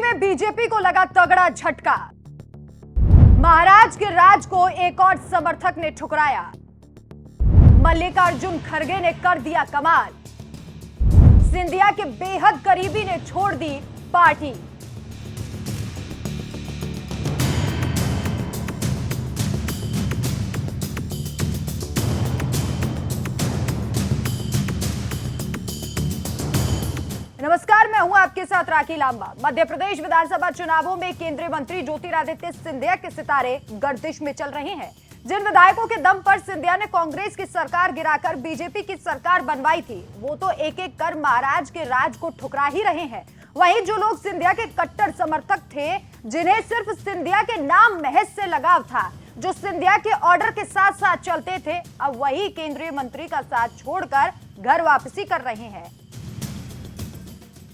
में बीजेपी को लगा तगड़ा झटका। महाराज के राज को एक और समर्थक ने ठुकराया। मल्लिकार्जुन खड़गे ने कर दिया कमाल। सिंधिया के बेहद करीबी ने छोड़ दी पार्टी। नमस्कार, मैं हूं आपके साथ राखी लांबा। मध्य प्रदेश विधानसभा चुनावों में केंद्रीय मंत्री ज्योतिरादित्य सिंधिया के सितारे गर्दिश में चल रहे हैं। जिन विधायकों के दम पर सिंधिया ने कांग्रेस की सरकार गिराकर बीजेपी की सरकार बनवाई थी, वो तो एक एक कर महाराज के राज को ठुकरा ही रहे हैं। वहीं जो लोग सिंधिया के कट्टर समर्थक थे, जिन्हें सिर्फ सिंधिया के नाम महज से लगाव था, जो सिंधिया के ऑर्डर के साथ साथ चलते थे, अब वही केंद्रीय मंत्री का साथ छोड़कर घर वापसी कर रहे हैं।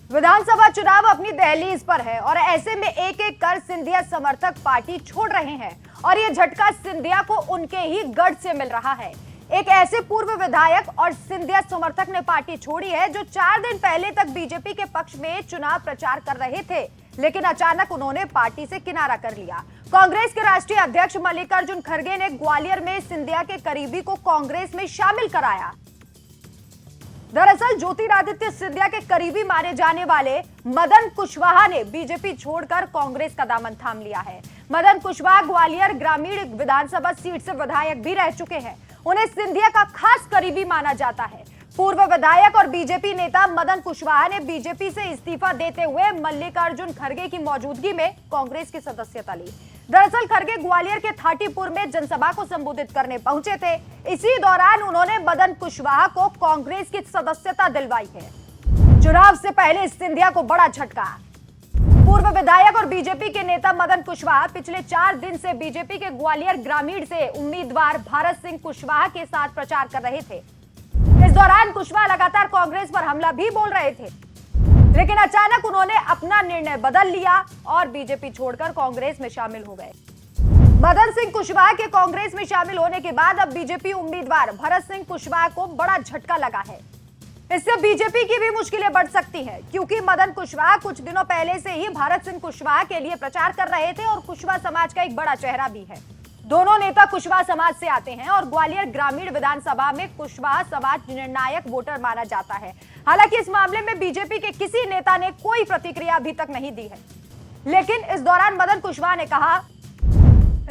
विधानसभा चुनाव अपनी दहलीज पर है और ऐसे में एक एक कर सिंधिया समर्थक पार्टी छोड़ रहे हैं और ये झटका सिंधिया को उनके ही गढ़ से मिल रहा है। एक ऐसे पूर्व विधायक और सिंधिया समर्थक ने पार्टी छोड़ी है जो 4 दिन पहले तक बीजेपी के पक्ष में चुनाव प्रचार कर रहे थे, लेकिन अचानक उन्होंने पार्टी से किनारा कर लिया। कांग्रेस के राष्ट्रीय अध्यक्ष मल्लिकार्जुन खड़गे ने ग्वालियर में सिंधिया के करीबी को कांग्रेस में शामिल कराया। दरअसल ज्योतिरादित्य सिंधिया के करीबी माने जाने वाले मदन कुशवाहा ने बीजेपी छोड़कर कांग्रेस का दामन थाम लिया है। मदन कुशवाहा ग्वालियर ग्रामीण विधानसभा सीट से विधायक भी रह चुके हैं। उन्हें सिंधिया का खास करीबी माना जाता है। पूर्व विधायक और बीजेपी नेता मदन कुशवाहा ने बीजेपी से इस्तीफा देते हुए मल्लिकार्जुन खड़गे की मौजूदगी में कांग्रेस की सदस्यता ली। दरअसल खड़गे ग्वालियर के थाटीपुर में जनसभा को संबोधित करने पहुंचे थे। इसी दौरान उन्होंने मदन कुशवाहा को कांग्रेस की सदस्यता दिलवाई है। चुनाव से पहले सिंधिया को बड़ा झटका। पूर्व विधायक और बीजेपी के नेता मदन कुशवाहा पिछले 4 दिन से बीजेपी के ग्वालियर ग्रामीण से उम्मीदवार भारत सिंह कुशवाहा के साथ प्रचार कर रहे थे। इस दौरान कुशवाहा लगातार कांग्रेस पर हमला भी बोल रहे थे, लेकिन अचानक उन्होंने अपना निर्णय बदल लिया और बीजेपी छोड़कर कांग्रेस में शामिल हो गए। मदन सिंह कुशवाहा के कांग्रेस में शामिल होने के बाद अब बीजेपी उम्मीदवार भरत सिंह कुशवाहा को बड़ा झटका लगा है। इससे बीजेपी की भी मुश्किलें बढ़ सकती हैं, क्योंकि मदन कुशवाहा कुछ दिनों पहले से ही भरत सिंह कुशवाहा के लिए प्रचार कर रहे थे और कुशवाहा समाज का एक बड़ा चेहरा भी है। दोनों नेता कुशवाहा समाज से आते हैं और ग्वालियर ग्रामीण विधानसभा में कुशवाहा समाज निर्णायक वोटर माना जाता है। हालांकि इस मामले में बीजेपी के किसी नेता ने कोई प्रतिक्रिया अभी तक नहीं दी है, लेकिन इस दौरान मदन कुशवाहा ने कहा,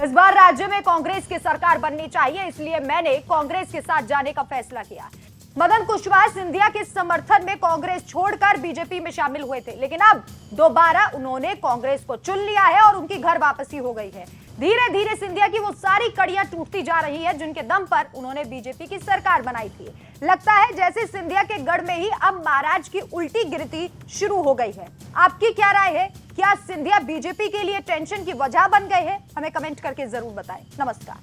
इस बार राज्य में कांग्रेस की सरकार बननी चाहिए, इसलिए मैंने कांग्रेस के साथ जाने का फैसला किया। मदन कुशवाहा सिंधिया के समर्थन में कांग्रेस छोड़कर बीजेपी में शामिल हुए थे, लेकिन अब दोबारा उन्होंने कांग्रेस को चुन लिया है और उनकी घर वापसी हो गई है। धीरे धीरे सिंधिया की वो सारी कड़ियां टूटती जा रही है जिनके दम पर उन्होंने बीजेपी की सरकार बनाई थी। लगता है जैसे सिंधिया के गढ़ में ही अब महाराज की उल्टी गिरती शुरू हो गई है। आपकी क्या राय है? क्या सिंधिया बीजेपी के लिए टेंशन की वजह बन गए हैं? हमें कमेंट करके जरूर बताएं। नमस्कार।